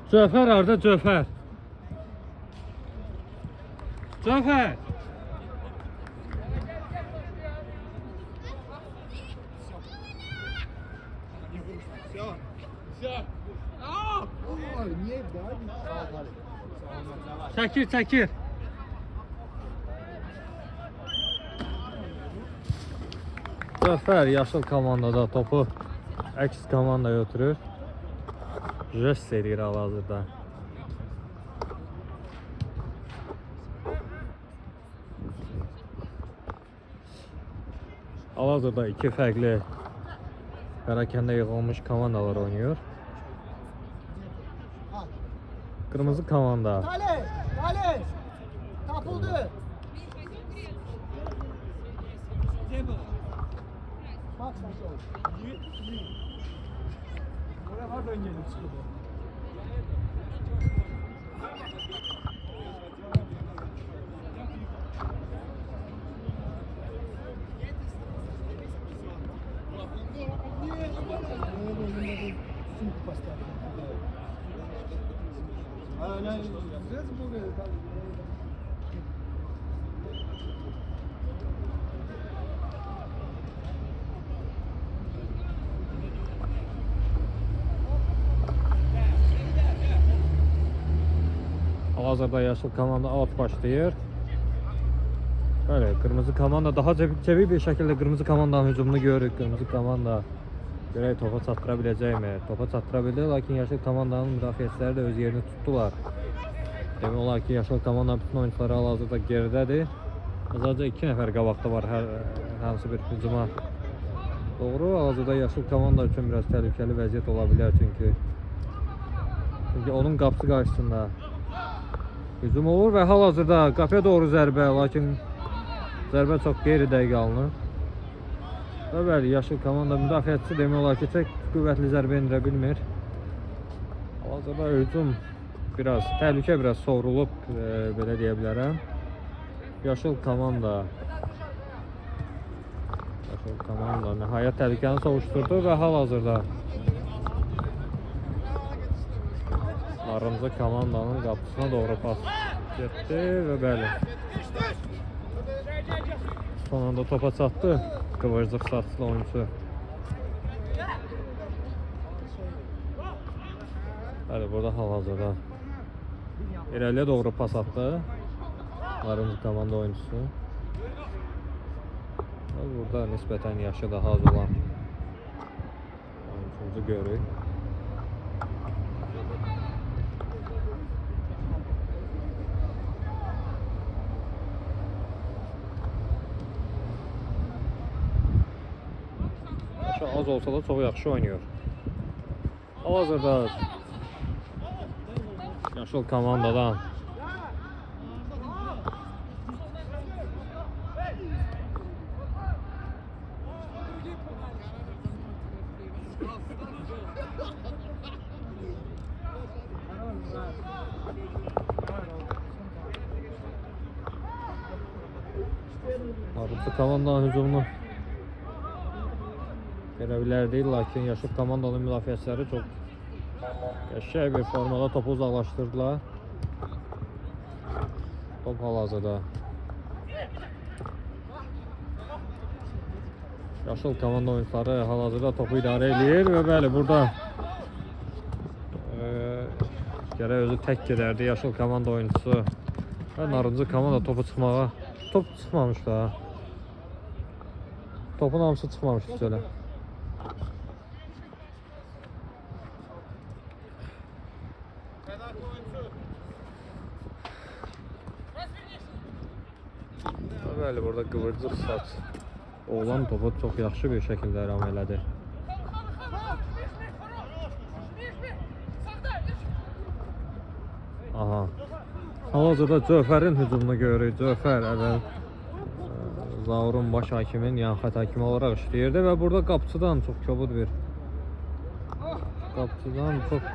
Cöfər harda Cöfər? Cöfər! Çəkir. Cöfər yaşıl komandada topu əks komandaya ötürür. Jest eləyir hal-hazırda. Hal-hazırda iki fərqli pərakəndə yığılmış komandalar oynuyor. Kırmızı komanda. Kale! Tapıldı! Bak oraya hardan gelip çıkıyor? Hal-hazırda yaşıl komanda out başlayır. Böyle kırmızı komanda daha çevik bir şekilde kırmızı komandanın hücumunu görür. Kırmızı komanda göre topa çattırabilecek mi? Topa çattırabildi, lakin yaşıl komandanın müdafiəçiləri de öz yerini tuttular. Demək olar ki, yaşıl komanda bütün oyuncuları hal-hazırda geridədir. Sadəcə 2 nəfər qabaqda var hansı bir hücuma doğru. Hal-hazırda yaşıl komanda üçün biraz təhlükəli vəziyyət ola bilər çünki onun qapısı qarşısında hücum olur və hal-hazırda qapıya doğru zərbə, lakin zərbə çox qeyri-dəqiq alınır. Və bəli, yaşıl komanda müdafiəçisi demək olar ki, tək qüvvətli zərbə endirə bilmir. Hal-hazırda hücum təhlükə biraz sovrulub, belə deyə bilərəm. Yaşıl komanda nəhayət təhlükəni sovuşturdu və hal-hazırda narıncı komandanın qapısına doğru pas getdi və bəli, son anda topa çatdı qıvırcıq saçlı oyuncu. Bəli, burada hal-hazırda irəliyə doğru pas atdı narıncı komanda oyuncusu. Burada nisbətən yaşı daha az olan oyuncuumuzu görürük. Az olsa da çok yaxşı oynuyor. Hal-hazırda yaşıl komandadan narıncı komandanın hücumunu görə bilərdik, lakin yaşıl komandanın müdafiəçiləri çox qəşəng bir formada topu uzaqlaşdırdılar. Top hal-hazırda yaşıl komanda oyuncuları hal-hazırda topu idarə edir və bəli, burada gərək özü tək gedərdi yaşıl komanda oyuncusu və narıncı komanda topu çıxmamış da. Topun hamısı çıxmamışdı belə. Bəli, burada qıvırcıq saç oğlan topu çox yaxşı bir şəkildə ram elədi. Aha. Hal-hazırda Cöfərin hücumunu görürük. Cöfər əvvəl Zaurun baş hakimin yan xət hakimi olaraq işləyirdi və burada qapıcıdan çox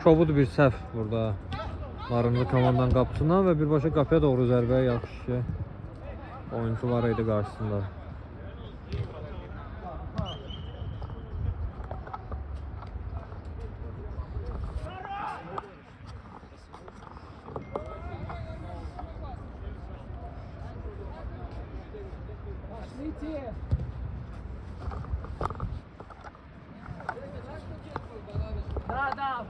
kobud bir səhv burada narıncı komandanın qapısından və birbaşa qapıya doğru zərbə yaxşı oyuncu var idi qarşısında. Fatih. Da.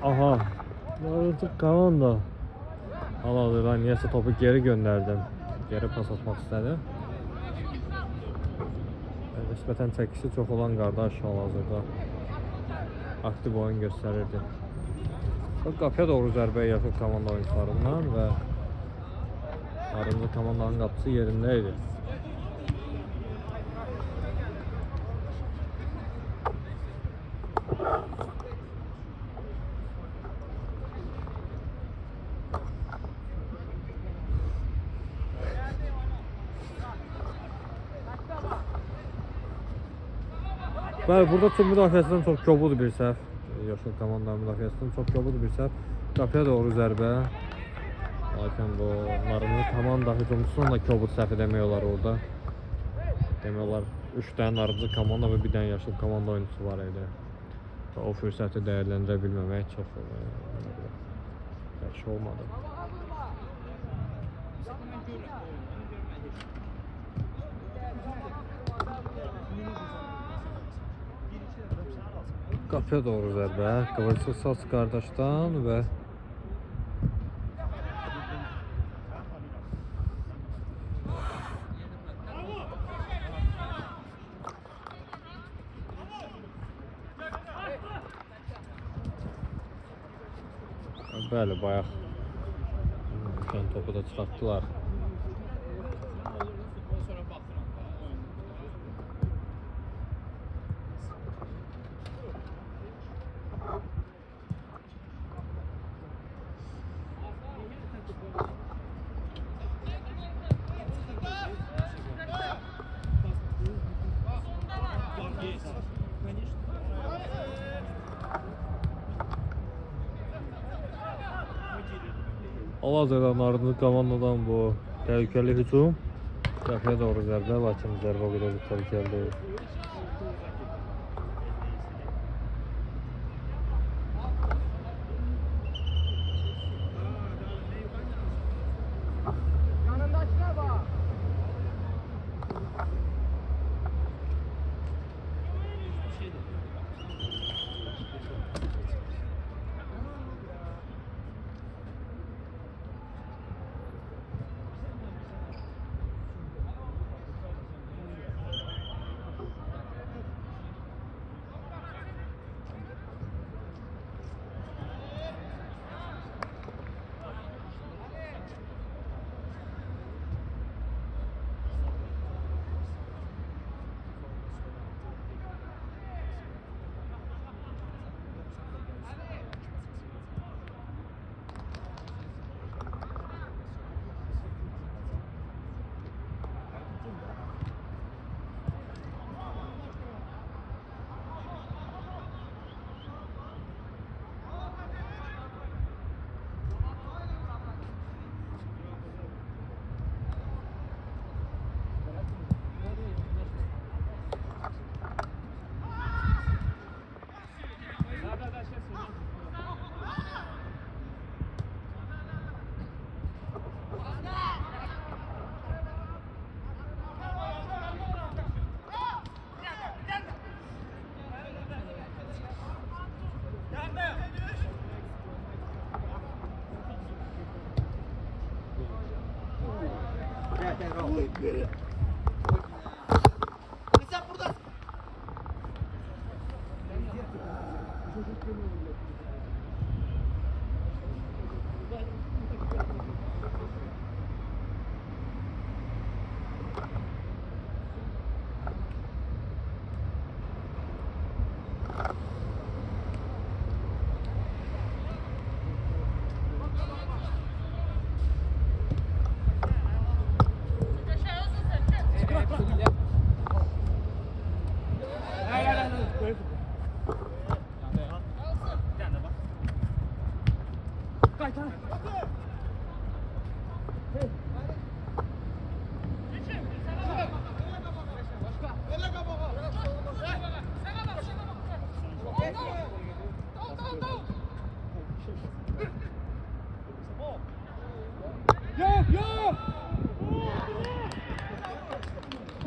Aha. Artık komanda. Allah ben niyeyse topu geri gönderdim. Geri pas atmak istedim. Nispeten çəkisi çox olan qardaş hal-hazırda aktiv oyun göstərirdi. Qapıya doğru zərbə yaxın komanda oyuncularından və arımızda komandanın qapısı yerində idi. Bəli, burada tüm müdafiəsindən çox kobud bir səhv. Yaşıl komandanın müdafiəsindən çox kobud bir səhv. Qapıya doğru zərbə. Lakin bu narımlı komanda hücumçusunun da kobud səhvi demək olar orada. Demək olar 3 dənə narımlı komanda və 1 dənə yaşıl komanda oyuncusu var idi. Və o fürsəti dəyərləndirə bilməmək çox yaxşı olmadı. Qapıya doğru zərbə, Qıvırcıq Saç qardaşdan və bəli, bayaq düşən topu da çıxartdılar. Hal-hazırda Narınlı komandadan bu təhlükəli hücum. Qapıya doğru zərbə, lakin zərbə o qədər təhlükəli deyil. Yanındakine bak. Sen buradasın.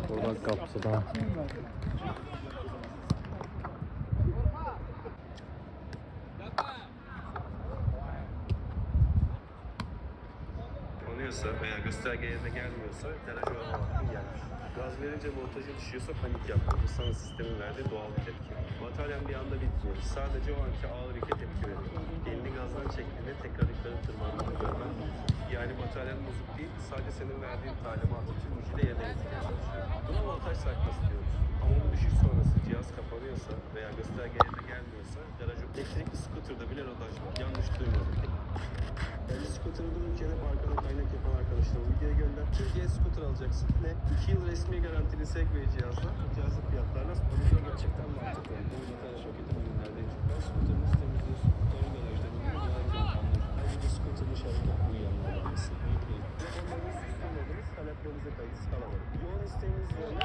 Buradan kapsıda. Oluyorsa veya gösterge yerine gelmiyorsa garaj olma hakkın gelmiş. Gaz verince voltajı düşüyorsa panik yapma. Bu sana sistemin verdiği doğal bir tepki. Bataryan bir anda bitmiyor. Sadece o anki ağır yük'e tepki veriyor. Elini gazdan çektiğinde tekrar yukarı tırmandığını görmen. Yani bataryan bozuk değil, sadece senin verdiğin talimatı tüm gücüyle yerine getirmeye çalışıyor. Buna voltaj sarkması diyoruz. Ama bu düşüş sonrası cihaz kapanıyorsa veya gösterge yerine gelmiyorsa garaj yok. Elektrikli scooter'da bile rodaj var. Yanlış duymadım. Yani scooter'ı dururken hep arkada kaynak yapan arkadaşlarım videoya gönder. Türkiye scooter alacaksın. Ne? 2 yıl resmi garantili Segway cihazla. Cihazlı fiyatlarla. Bunu da gerçekten mantıklı. Bu internet şirketin ürünlerden çıkan scooter'ınızı temizliyorsun. Sonra garajda bulunuyor. Garajda kalmıyor. Ayrıca scooter'ın şarkı uyuyanlar almışsın. Unutmayın. Telefonlarınız sistemleriniz taleplerinize kayıtsız kalamadı. Yoğun isteğiniz üzerine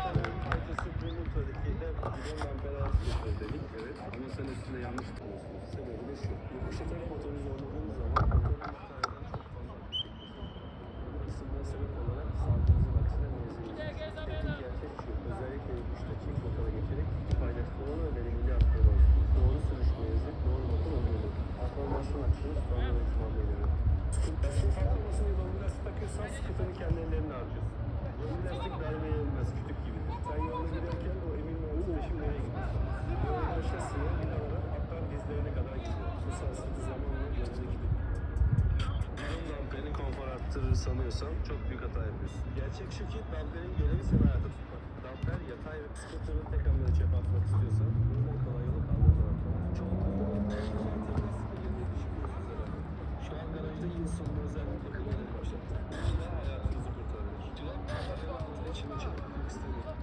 Alta Supreme Ultra'daki de 1000 amper ağır filtre dedik. Evet. Ama sen üstüne yanlış tutuyorsunuz. Sebebi de şu. Yumuşatarak motoru zorladığınız zaman motorun ısınmaya sebep olarak sağlığınızın aksine menziliniz. Peki gerçek şu. Özellikle yokuşta çift motora geçerek paylaştırmanın ve verimli aktarı olsun. Doğru sürüş menzil, doğru motor olmalıdır. Performansın aksine sonra ölçüman belirli. Lastik takmasını yolun lastik takıyorsan scooter'ı kendi ellerine harcıyorsun. Yolun lastik vermeye yenmez, kütük gibidir. Sen yolda giderken o emin olmanın peşin nereye gidiyorsun? Yolun şasiye, binalara, hatta dizlerine kadar gidiyor. Bu sarsıntı zamanla yolda gidiyor. Bunun damperin konfor arttırır sanıyorsan çok büyük hata yapıyorsun. Gerçek şu ki damperin görevi seni hayata tutmak. Damper yatay ve scooter'ın tek hamlede çöpe atmak istiyorsan bunun en kolay yolu kaldırmak. Çok şu an garajda yıl sonuna özel bir bakımları başlattım. Bu da hayatınızı kurtarır. Cevap altına içine çekmek istemiyorum.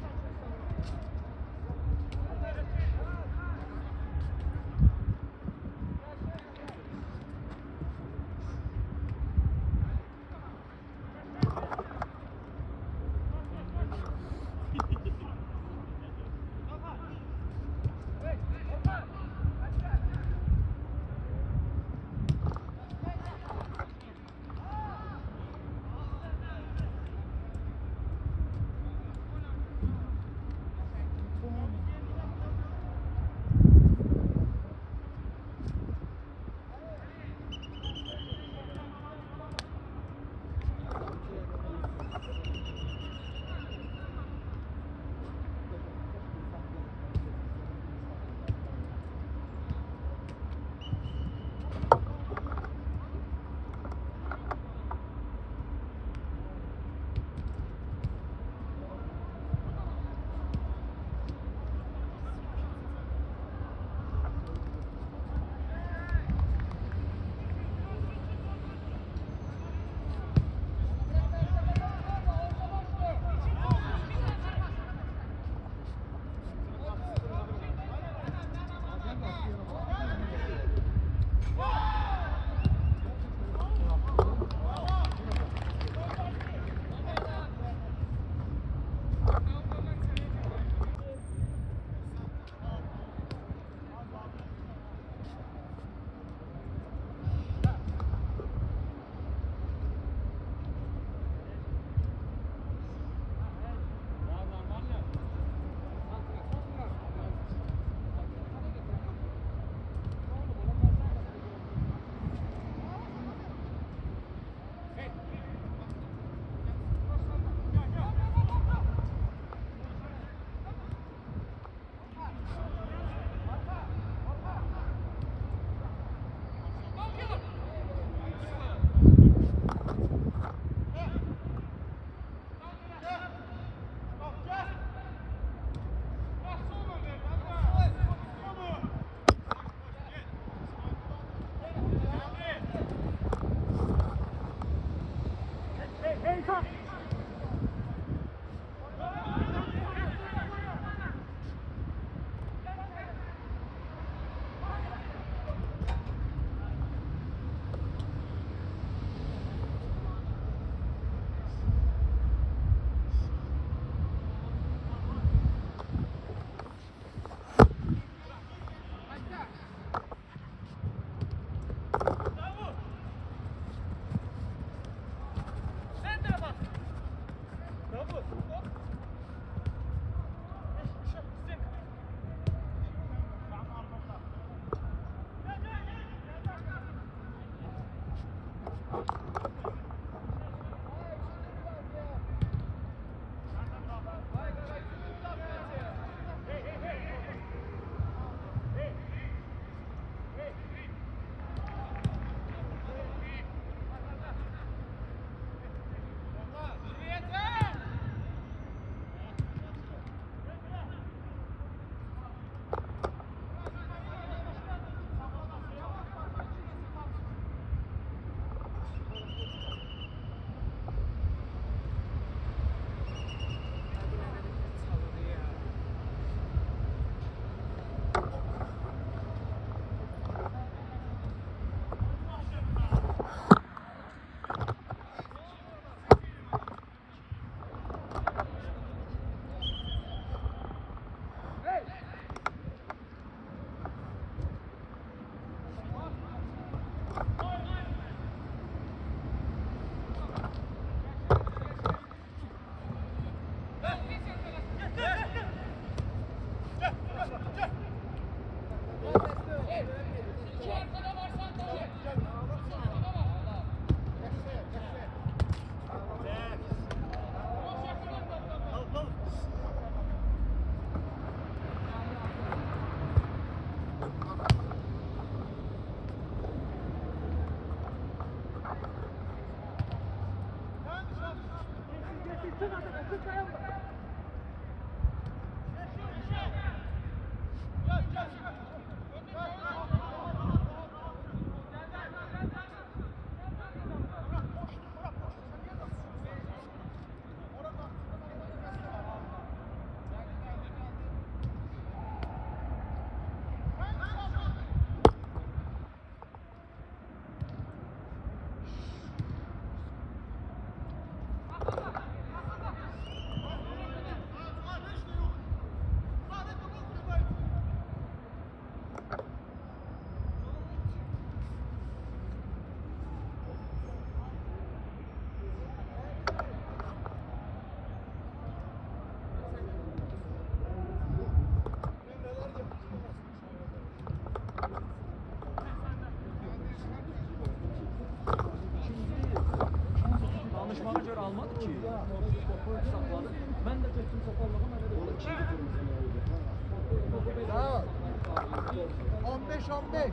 Ben de çektim sakallamam. Sağ ol. 15-15.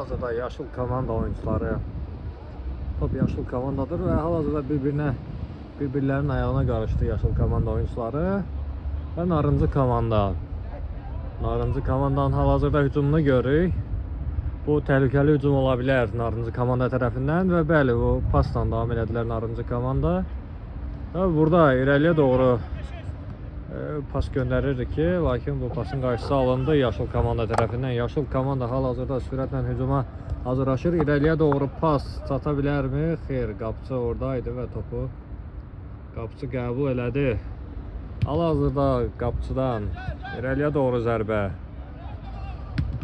hal-hazırda yaşıl komanda oyuncuları. Top yaşıl komandadır və hal-hazırda bir-birlərinin ayağına qarışdı yaşıl komanda oyuncuları və narıncı komanda. Narıncı komandanın hal-hazırda hücumunu görürük. Bu təhlükəli hücum ola bilər narıncı komanda tərəfindən və bəli, bu pasla davam elədilər narıncı komanda. Və burada irəliyə doğru pas göndərirdi ki, lakin bu pasın qarşısı alındı yaşıl komanda tərəfindən. Yaşıl komanda hal-hazırda sürətlə hücuma hazırlaşır. İrəliyə doğru pas çata bilərmi? Xeyr, qapıçı oradaydı və topu qapıçı qəbul elədi. Hal-hazırda qapıçıdan irəliyə doğru zərbə.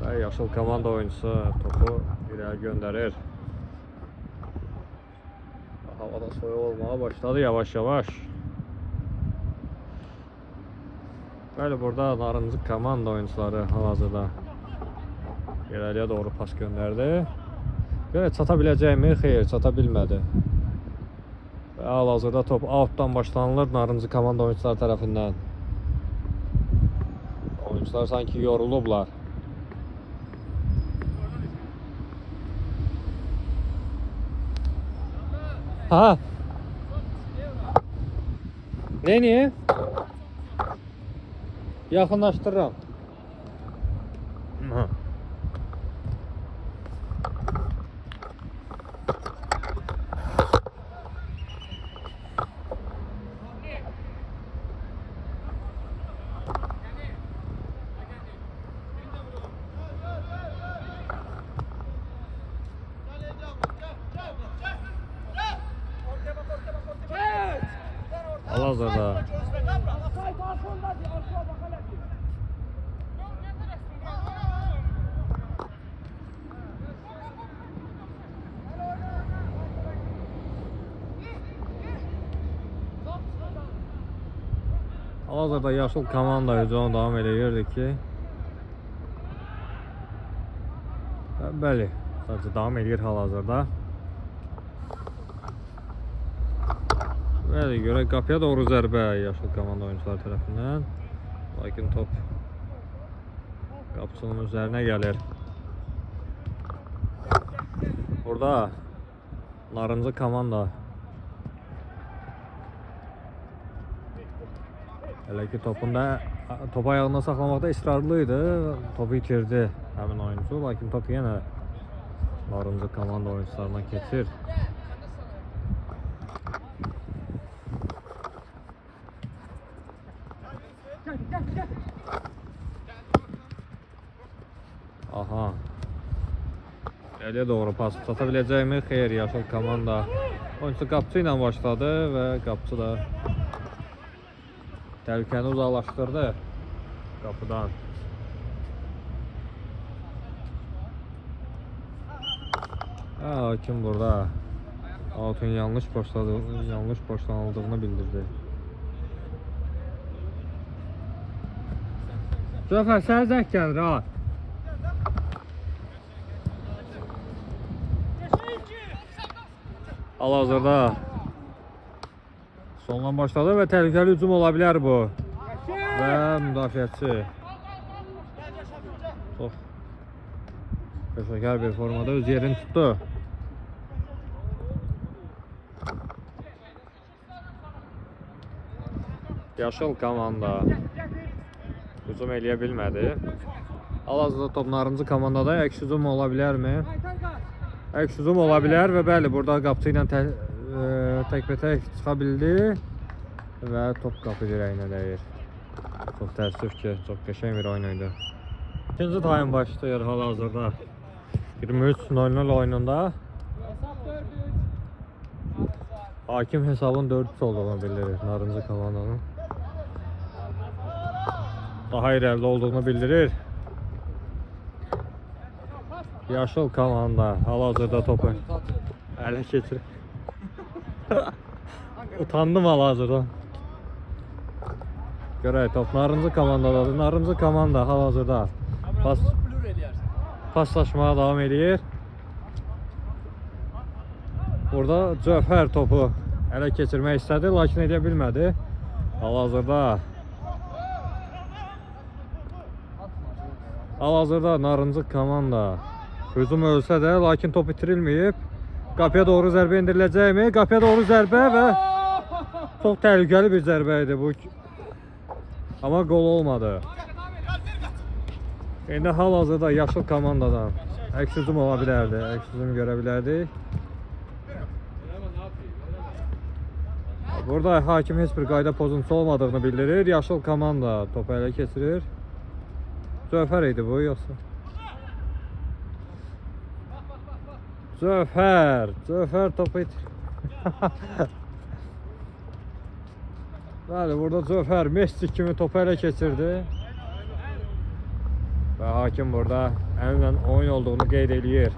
Və yaşıl komanda oyuncusu topu irəli göndərir. Havada soyuq olmağa başladı yavaş-yavaş. Bəli, burada narıncı komanda oyuncuları hal-hazırda irəliyə doğru pas göndərdi. Görə çata biləcəkmi? Xeyr, çata bilmədi. Və hal-hazırda top outdan başlanılır narıncı komanda oyuncuları tərəfindən. Oyuncular sanki yorulublar. Ha. Neyini? Yaxınlaşdırıram. Ha. Hal-hazırda Hal-hazırda yaşıl komanda hücuma davam edirdi ki, bəli, sadəcə davam edir hal-hazırda. Bəli, görək qapıya doğru zərbə yaşıl komanda oyuncuları tərəfindən. Lakin top qapıçının üzərinə gəlir. Burada narıncı komanda hələ ki topu ayağında saxlamaqda israrlıydı. Topu itirdi həmin oyuncu. Lakin top yenə narıncı komanda oyuncularına keçir. Aha. İrəliyə doğru pas çata biləcəkmi? Xeyr, yaşıl komanda oyuncusu qapıçı ilə başladı və qapıçı da təhlükəni uzaqlaşdırdı qapıdan. Hakim burada outun yanlış başlanıldığını bildirdi. Zəfər, sənə zəng gəlir ha. Hal-hazırda sondan başladı və təhlükəli hücum ola bilər bu. Və müdafiəçi çox peşəkar bir formada öz yerini tutdu. Yaşıl komanda hücum eləyə bilmədi. Hal-hazırda top narıncı komandada əks hücum ola bilərmi? Əks hücum ola bilər və bəli, burada qapıçı ilə təkbətək çıxa bildi və top qapı dirəyinə dəyir. Çox təəssüf ki, çox qəşəng bir oyun idi. İkinci time başlayır hal-hazırda 23:00 oyununda. Hakim hesabın 4-3 olduğunu bildirir narıncı komandanın. Daha irəlidə olduğunu bildirir. Yaşıl komanda hal-hazırda topu ələ keçirir. Utandım hal-hazırda. Görək, top narıncı komandadadır. Narıncı komanda hal-hazırda paslaşmağa davam edir. Burada Cöfər topu ələ keçirmək istədi, lakin edə bilmədi. Hal-hazırda narıncı komanda Hücum ölsə də, lakin top itirilməyib. Qapıya doğru zərbə endiriləcəkmi? Qapıya doğru zərbə və çox təhlükəli bir zərbə idi bu. Amma qol olmadı. İndi hal-hazırda yaşıl komandadan əks hücum ola bilərdi. Əks hücum görə bilərdik. Burada hakim heç bir qayda pozuntusu olmadığını bildirir. Yaşıl komanda topu ələ keçirir. Zöfər idi bu yoxsa? Zöfər topu itir. Bəli, burada Zöfər Messi kimi topu ələ keçirdi. Və hakim burada əllə oyun olduğunu qeyd eləyir.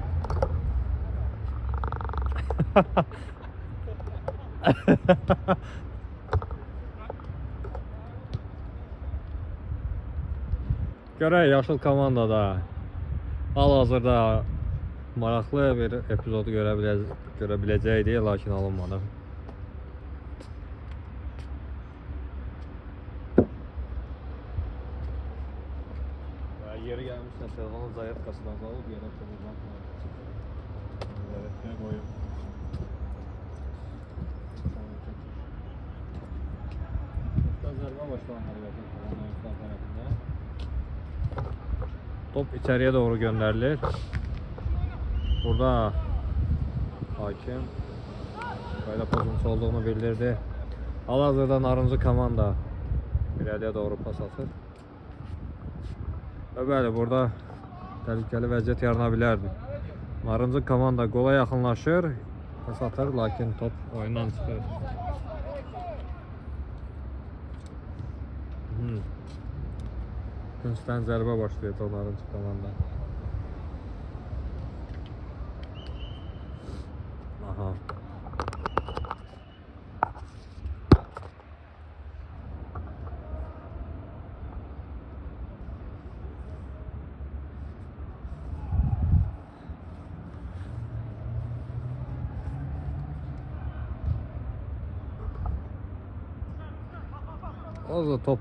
Görək yaşıl komandada hal-hazırda maraqlı bir epizodu görə biləcəkdik, lakin alınmadı. Yeri gəlmişsə telefonun zayatkasından alıb yerə qoyulmaq. Zərətə qoyub. Zərbə başlanmalı tərəfində. Top içəriyə doğru göndərilir. Burada hakim qayda pozuntusu olduğunu bildirdi. Hal-hazırda narıncı komanda irəliyə doğru pas atır. Və bəli, burada təhlükəli vəziyyət yarana bilərdi. Narıncı komanda qola yaxınlaşır, pas atır, lakin top oyundan çıxır. Küncdən zərbə başlayacaq narıncı komanda. Aha. O da top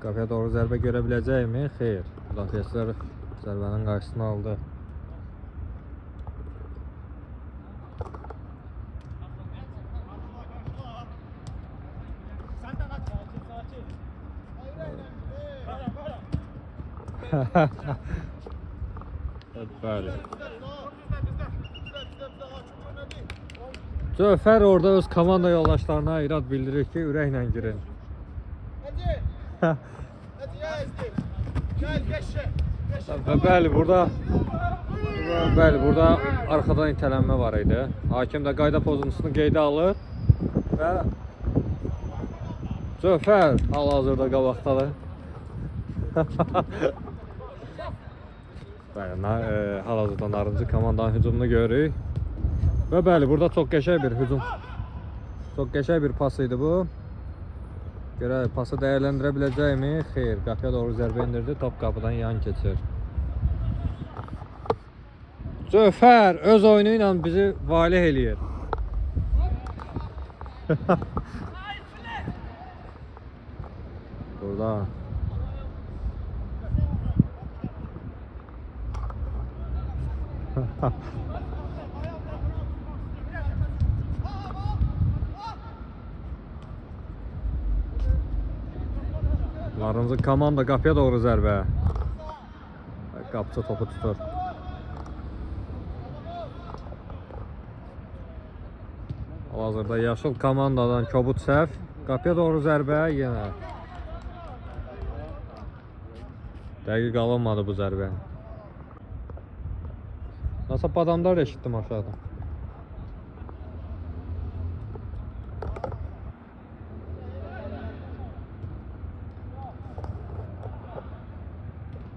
qapıya doğru zərbə görə biləcəkmi? Xeyr. Müdafiəçilər zərbənin qarşısını aldı. Bəli. Zöfər orada öz komanda yoldaşlarına irad bildirir ki, ürəklə girin. Və bəli, burada arxadan itələnmə var idi. Hakim də qayda pozuntusunu qeydə alır və Zöfər hal-hazırda qabaqdadır. Hal-hazırda narıncı komandanın hücumunu görürük. Və bəli, burada çox qəşəng bir hücum. Çox qəşəng bir pas idi bu. Görək, pası dəyərləndirə biləcəkmi? Xeyr, qapıya doğru zərbə indirdi, top qapıdan yan keçir. Zöfər öz oyunu ilə bizi valeh eləyir. Burada narıncı komanda qapıya doğru zərbə. Qapıcı topu tutur. Hal-hazırda yaşıl komandadan kobud səhv. Qapıya doğru zərbə yenə. Dəqiq alınmadı bu zərbə. Nasıl adamlar eşitdim aşağıda.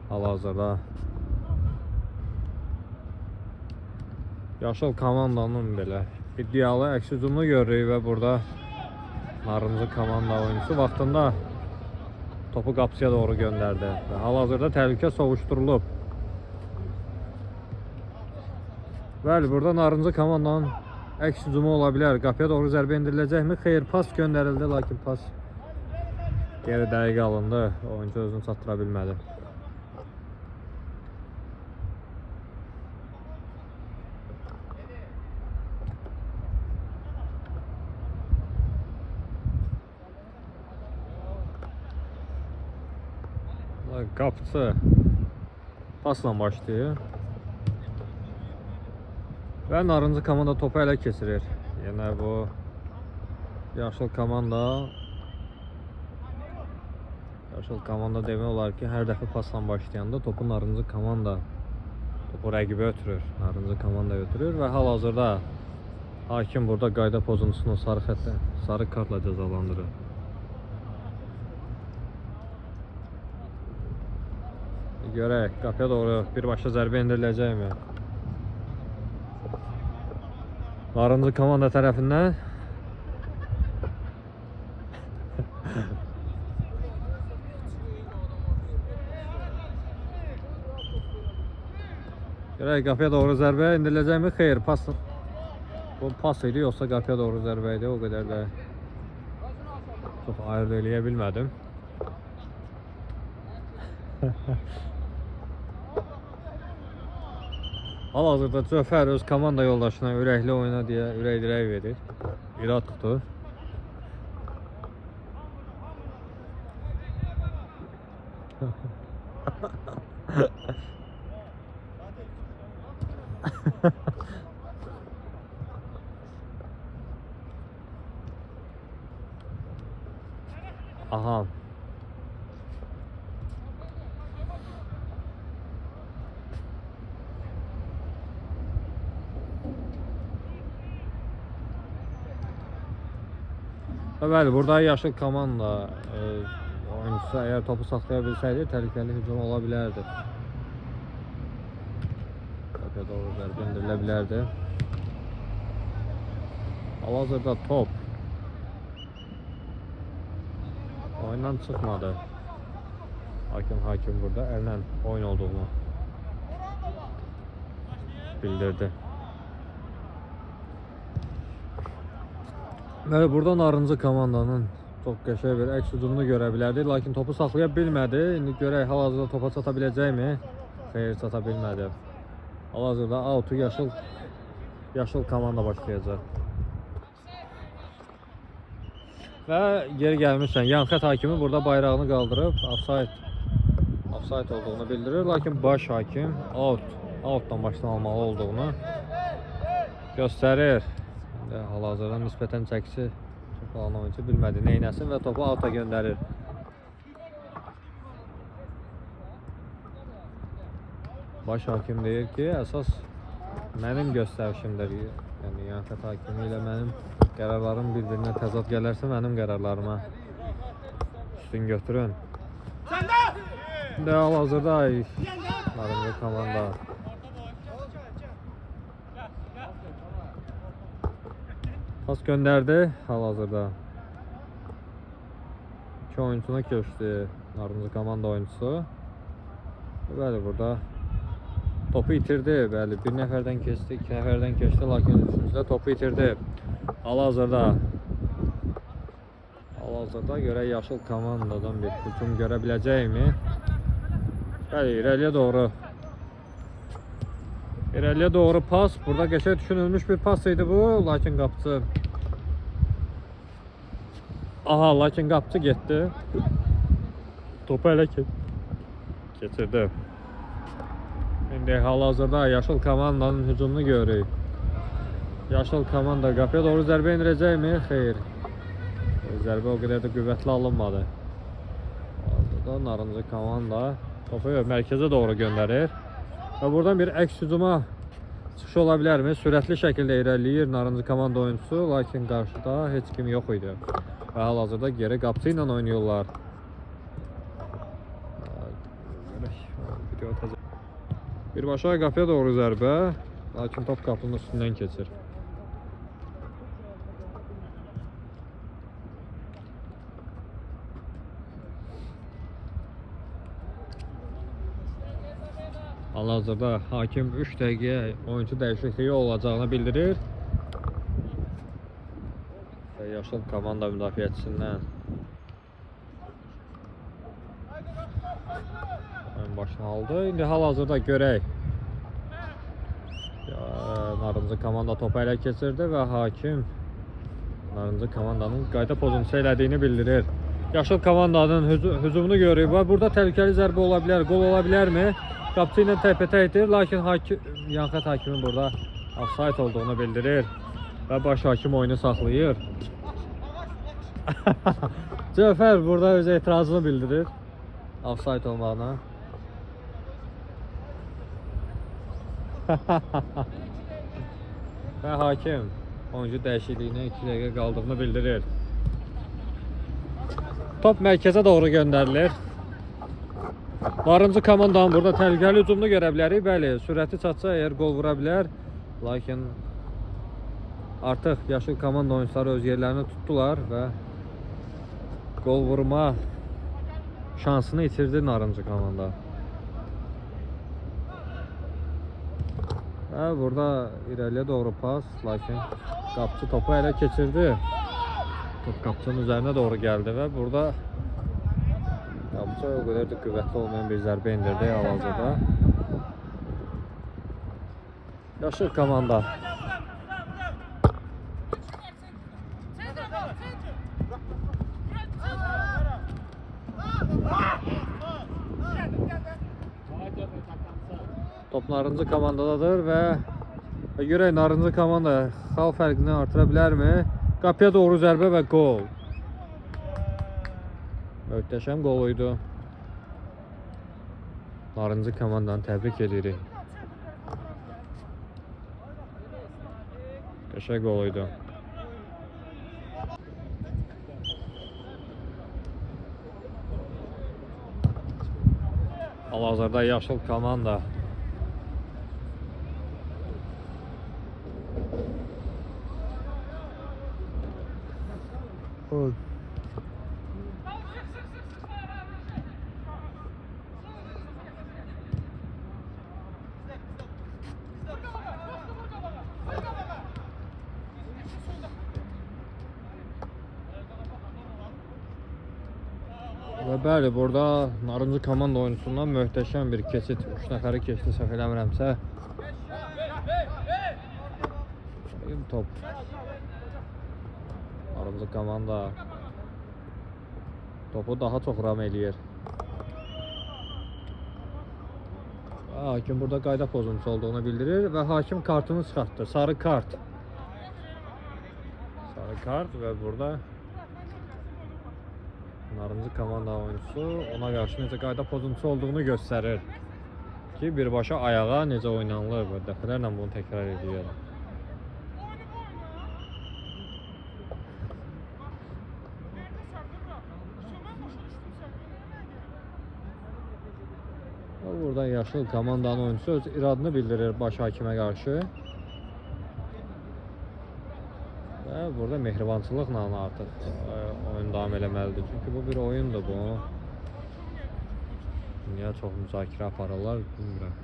Hal-hazırda yaşıl komandanın belə iddialı əks hücumunu görürük və burada narıncı komanda oyuncusu vaxtında topu qapıya doğru göndərdi. Hal-hazırda təhlükə sovuşdurulub. Bəli, burada narıncı komandanın əks hücumu ola bilər. Qapıya doğru zərbə endiriləcəkmi? Xeyr, pas göndərildi, lakin pas geri dəqiq alındı. Oyuncu özünü çatdıra bilmədi. Qapıçı pasla başlayır. Və narıncı komanda topu ələ keçirir. Yəni bu yaşıl komanda demək olar ki, hər dəfə pasla başlayanda topu narıncı komanda topu rəqibə ötürür. Narıncı komanda ötürür və hal-hazırda hakim burada qayda pozuntusunu sarı kartla cəzalandırır. Görək, qapıya doğru birbaşa zərbə endiriləcəkmi? Narıncı komanda tərəfindən görək, qapıya doğru zərbə endiriləcəkmi? Xeyr, bu pas idi, yoxsa qapıya doğru zərbə idi, o qədər də çox ayırt eləyə bilmədim. Hal-hazırda Cöfər öz komanda yoldaşına ürəkli oyna deyə ürək dirək verir. İrad tutur. Aha. Bəli, burada yaşıl komanda oyuncusu əgər topu saxlaya bilsəydi, təhlükəli hücum ola bilərdi. Qapıya doğru zərbə endirilə bilərdi. Hal-hazırda top oyundan çıxmadı. Hakim burada əllə oyun olduğunu bildirdi. Bəli, burada narıncı komandanın çox qəşəng bir əks hücumunu görə bilərdi, lakin topu saxlaya bilmədi. İndi görək hal-hazırda topa çata biləcəkmi? Xeyr, çata bilmədi. Hal-hazırda autu yaşıl komanda başlayacaq. Və geri gəlmişsən, yan xət hakimi burada bayrağını qaldırıb offside olduğunu bildirir, lakin baş hakim outdan başlanmalı olduğunu göstərir. Hal-hazırda nisbətən çəkisi çox olan oyuncu bilmədi neynəsin və topu outa göndərir. Baş hakim deyir ki, əsas mənim göstərişimdir. Yəni yan xət hakimi ilə mənim qərarlarım bir-birinə təzad gələrsə, mənim qərarlarıma üstün götürün. İndi hal-hazırda narıncı komanda pas göndərdi hal-hazırda. İki oyuncuna keçdi narıncı komanda oyuncusu. Bəli, burada topu itirdi. Bəli, bir nəfərdən keçdi, iki nəfərdən keçdi, lakin üçüncüdə topu itirdi. Hal-hazırda görə yaşıl komandadan bir hücum görə biləcəkmi? Bəli, irəliyə doğru pas. Burada qəşəng düşünülmüş bir pas idi bu, lakin qapıcı getdi. Topu ələ keçirdi. İndi hal-hazırda yaşıl komandanın hücumunu görürük. Yaşıl komanda qapıya doğru zərbə endirəcəkmi? Xeyr. Zərbə o qədər də qüvvətli alınmadı. Burada narıncı komanda topu mərkəzə doğru göndərir. Və buradan bir əks hücuma çıxış ola bilərmi? Sürətli şəkildə irəliləyir narıncı komanda oyuncusu, lakin qarşıda heç kim yox idi. Və hal-hazırda geri qapıcı ilə oynayırlar. Birbaşa qapıya doğru zərbə, lakin top qapının üstündən keçir. Hal-hazırda hakim 3 dəqiqəyə oyuncu dəyişikliyi olacağını bildirir. Və yaşıl komanda müdafiəçisindən oyun başına aldı. İndi hal-hazırda görək. Narıncı komanda topu ələ keçirdi və hakim narıncı komandanın qayda pozuntusu elədiyini bildirir. Yaşıl komandanın hücumunu görüb. Burada təhlükəli zərbə ola bilər, qol ola bilərmi? Qapıçı ilə təypətəydir, lakin Yanxət hakimi burada offside olduğunu bildirir və baş hakim oyunu saxlayır. Cəfər burada öz etirazını bildirir offside olmağına. Və hakim oyuncu dəyişikliyinə 2 dəqiqə qaldığını bildirir. Top mərkəzə doğru göndərilir. Narıncı komandanın burada təhlükəli hücumunu görə bilərik. Bəli, sürəti çatsa əgər qol vura bilər. Lakin artıq yaşıl komanda oyuncuları öz yerlərini tutdular və qol vurma şansını itirdi Narıncı komanda. Və burada irəliyə doğru pas, lakin qapıcı topu ələ keçirdi. Top qapıcının üzərinə doğru gəldi və burada qapıcı o qədər də qüvvətli olmayan bir zərbə indirdi hal-hazırda. Yaşıl komanda. Top Narıncı komandadadır və görək Narıncı komanda xal fərqini artıra bilərmi? Qapıya doğru zərbə və gol. Möhtəşəm qol idi. Narıncı komandanı təbrik edirik. Qəşəng qol idi. Hal-hazırda yaşıl komanda. Oy. Və bəli, burada Narıncı komanda oyuncusundan möhtəşəm bir keçid. 3 nəfəri keçdi, səhv eləmirəmsə. Top. Narıncı komanda topu daha çox ram eləyir. Hakim burada qayda pozuntusu olduğunu bildirir və hakim kartını çıxartdı. Sarı kart. Sarı kart və burada Narıncı komanda oyuncusu ona qarşı necə qayda pozuntusu olduğunu göstərir ki, birbaşa ayağa necə oynanılır və dəfələrlə bunu təkrar edir. Burada yaşıl komandanın oyuncusu öz iradını bildirir baş hakimə qarşı. Və burada mehribançılıqla artıq oyun davam eləməlidir. Çünki bu bir oyundur bu. Niyə çox müzakirə aparırlar, bilmirəm.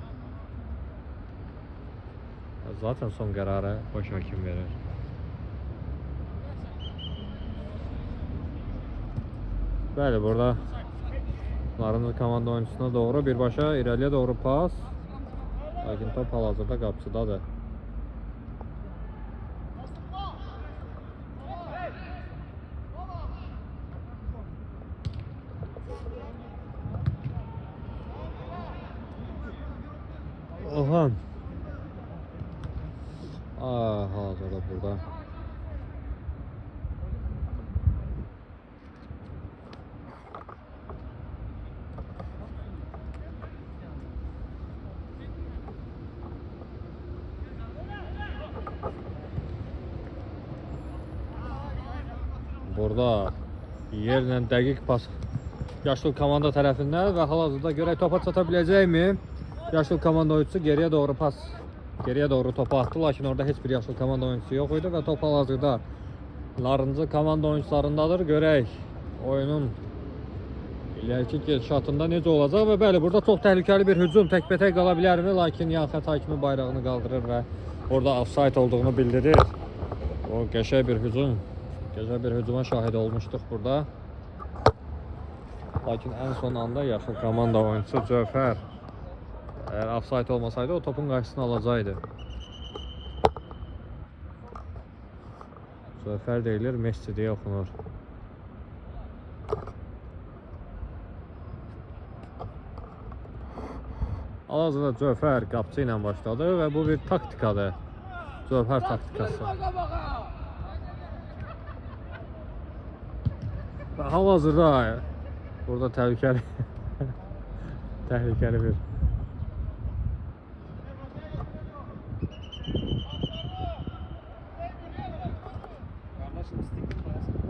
Zaten son qərarı baş hakim verir. Bəli, burada Narıncı komanda oyuncusuna doğru birbaşa irəliyə doğru pas. Lakin top hal-hazırda qapıcıdadır. Ohan. Hal-hazırda burada. Burada yerlə dəqiq pas yaşlı komanda tərəfindən və hal-hazırda görək topa çata biləcəkmi? Yaşlı komanda oyuncusu geriyə doğru pas, geriyə doğru topu atdı, lakin orada heç bir yaşlı komanda oyuncusu yox idi və top hal-hazırda Narıncı komanda oyuncularındadır. Görək oyunun ileriki gedişatında necə olacaq və bəli, burada çox təhlükəli bir hücum təkbətək qala bilərmi? Lakin Yanxət hakimi bayrağını qaldırır və orada offside olduğunu bildirir. O qəşəng bir hücum. Gözəl bir hücuma şahid olmuşduq burada. Lakin en son anda yaşlı komanda oyuncusu Cəfər eğer offside olmasaydı o topun qarşısını alacaqdı. Cəfər deyilir, Messi deyə oxunur. Hal-hazırda Cövhər qapçı ilə başladı və bu bir taktikadır. Cövhər taktikası. Və hal-hazırda burada təhlükəli təhlükəli bir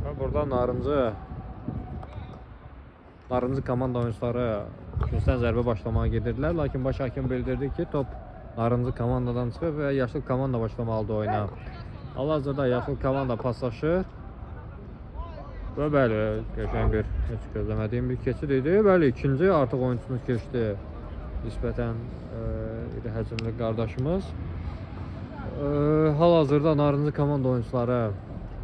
və burada narıncı komanda oyuncuları küncdən zərbə başlamağa gedirdilər, lakin baş hakim bildirdi ki, top narıncı komandadan çıxıb və yaşıl komanda başlamalıdır oyuna. Hal-hazırda yaşıl komanda paslaşır. Və bəli, qəşəng bir, heç gözləmədiyim bir keçid idi. Bəli, ikinci artıq oyunçumuz keçdi. Nisbətən iri həcmli qardaşımız. Hal-hazırda narıncı komanda oyuncuları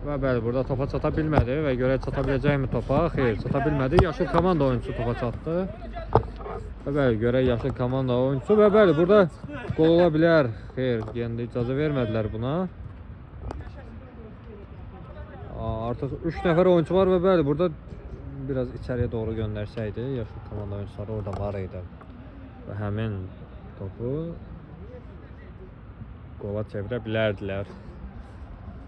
və bəli, burada topa çata bilmədi və görək çata biləcəkmi topa? Xeyr, çata bilmədi. Yaşıl komanda oyuncusu topa çatdı. Və bəli, görək yaşıl komanda oyuncusu və bəli, burada qol ola bilər. Xeyr, yenə də icazə vermədilər buna. Artıq 3 nəfər oyuncu var və bəli, burada biraz içəriyə doğru göndərsəydi, yaşıl komanda oyuncuları orada var idi. Və həmin topu qola çevirə bilərdilər.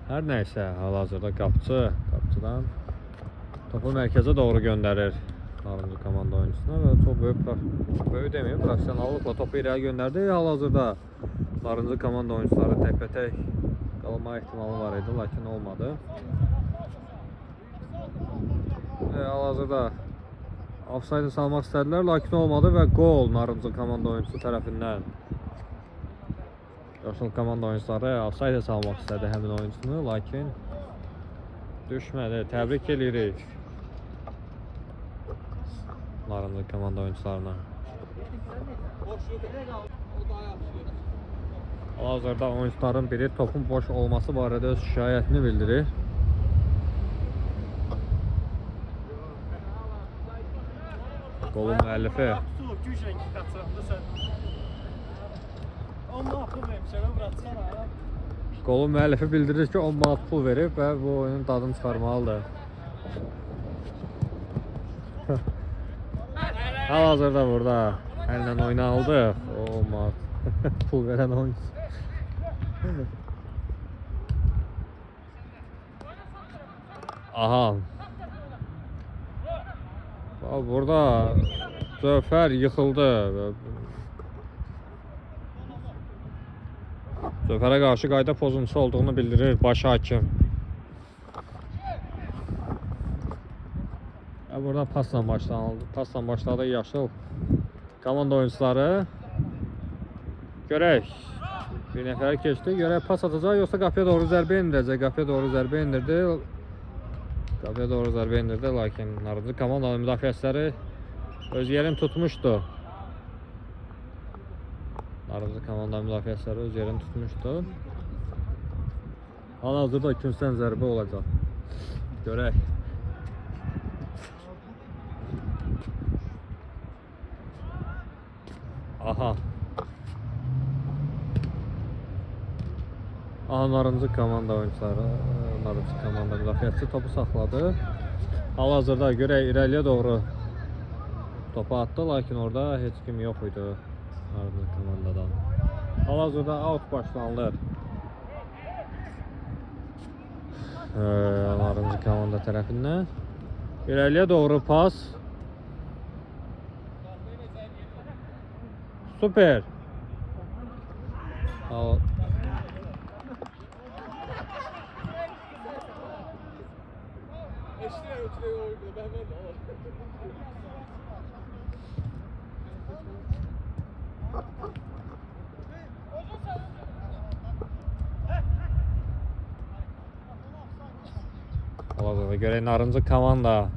Hər nəysə, hal-hazırda qapçıdan topu mərkəzə doğru göndərir narıncı komanda oyuncusuna və çox böyük deməyim, professionallıqla topu irəli göndərdi. Hal-hazırda narıncı komanda oyuncuları təkbətək qalma ehtimalı var idi, lakin olmadı. Hal-hazırda offside salmaq istədilər, lakin olmadı və qol narıncı komanda oyuncusu tərəfindən. Yaşıl komanda oyuncuları offside salmaq istədi həmin oyuncusunu, lakin düşmədi. Təbrik edirik narıncı komanda oyuncularına. Hal-hazırda oyuncuların biri topun boş olması barədə öz şikayətini bildirir. Qolun müəllifi bildirir ki, 10 manat pul verib və bu oyunun dadını çıxarmalıdır. Hal-hazırda burada əllə oynanıldı. 10 manat pul verən oyuncu. Aha. Burada Cövhər yıxıldı. Cövhərə qarşı qayda pozuntusu olduğunu bildirir baş hakim. Burada pasla başladı yaşıl komanda oyuncuları. Görək. Bir nəfər keçdi. Görək pas atacaq, yoxsa qapıya doğru zərbə indirəcək. Qapıya doğru zərbə indirdi. Lakin narıncı komandanın müdafiəçiləri öz yerini tutmuşdu. Hal-hazırda küncdən zərbə olacaq. Görək. Aha. Narıncı komanda oyuncuları, narıncı komanda müdafiəçisi topu saxladı. Hal-hazırda görək irəliyə doğru topu atdı, lakin orada heç kim yox idi narıncı komandadan. Hal-hazırda out başlanılır. Narıncı komanda tərəfindən. İrəliyə doğru pas. Süper. Hal-hazırda görək narıncı komanda.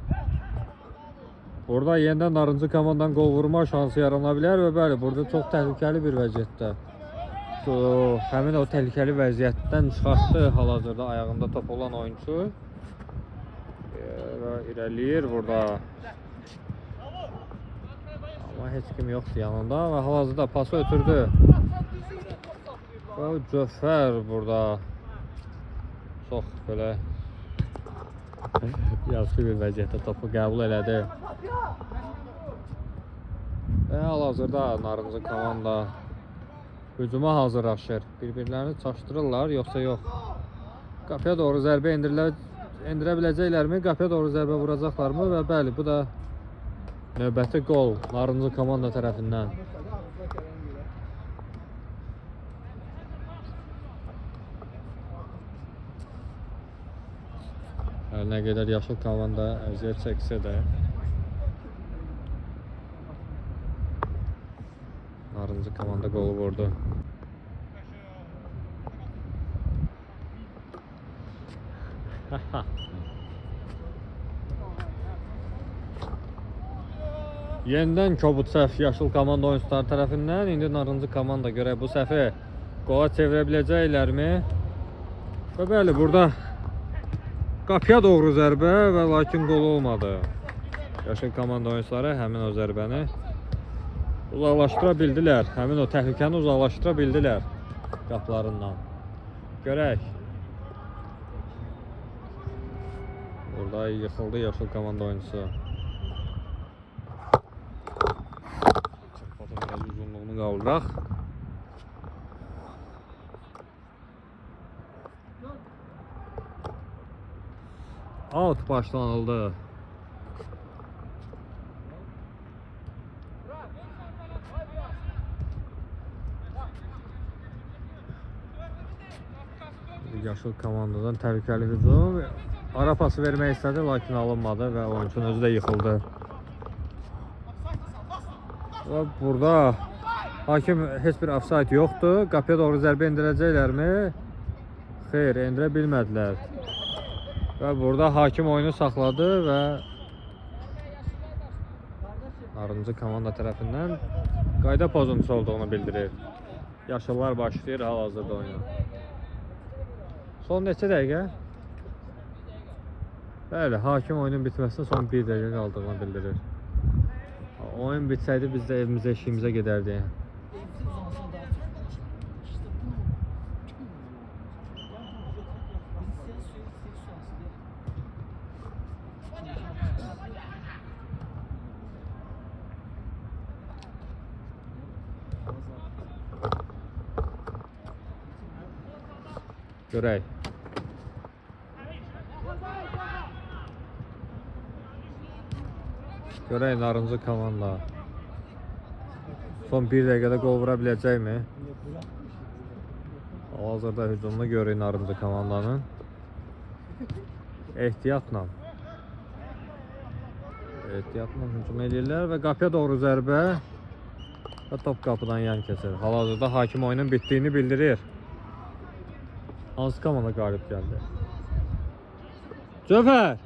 Burada yenidən narıncı komandanın qol vurma şansı yarana bilər və bəli, burada çox təhlükəli bir vəziyyətdə. Həmin o təhlükəli vəziyyətdən çıxartdı hal-hazırda ayağında top olan oyuncu. Və irəliyir burada. Amma heç kim yoxdur yanında və hal-hazırda pası ötürdü. Və Cövhər burada çox belə yaxşı bir vəziyyətdə topu qəbul elədi. Və hal-hazırda Narıncı komanda hücuma hazırlaşır. Bir-birlərini çaşdırırlar, yoxsa yox. Qapıya doğru zərbə endirə biləcəklərmi? Qapıya doğru zərbə vuracaqlarmı? Və bəli, bu da növbəti qol Narıncı komanda tərəfindən. Hər nə qədər yaşıl komanda əziyyət çəksə də Narıncı komanda qolu vurdu. Yenidən kobud səhv yaşıl komanda oyunçuları tərəfindən. İndi Narıncı komanda görə bu səhvi qola çevirə biləcəklərmi? Və bəli, burada qapıya doğru zərbə və lakin qol olmadı. Yaşıl komanda oyunçuları həmin o zərbəni uzaqlaşdıra bildilər. Həmin o təhlükəni uzaqlaşdıra bildilər qapılarından. Görək. Burada yıxıldı yaşıl komanda oyuncusu. Çapatın biraz uzunluğunu qaldıraq. Out başlanıldı. Yaşıl komandadan təhlükəli hücum. Ara pası vermək istədi, lakin alınmadı və oyuncunun özü də yıxıldı. Və burada hakim heç bir offside yoxdur. Qapıya doğru zərbə endirəcəklərmi? Xeyr, endirə bilmədilər. Və burada hakim oyunu saxladı və Narıncı komanda tərəfindən qayda pozuntusu olduğunu bildirir. Yaşıllar başlayır hal-hazırda oyuna. Son neçə dəqiqə? Bəli, hakim oyunun bitməsinə son 1 dəqiqə qaldığını bildirir. Oyun bitsəydi biz də evimizə, işimizə gedərdik. Görək. Görək Narıncı komanda son 1 dəqiqədə qol vura biləcəkmi? Hal-hazırda hücumunu görək Narıncı komandanın. Ehtiyatla hücum edirlər və qapıya doğru zərbə və top qapıdan yan keçir. Hal-hazırda hakim oyunun bitdiyini bildirir. Hansı komanda qalib gəldi? Cöfər!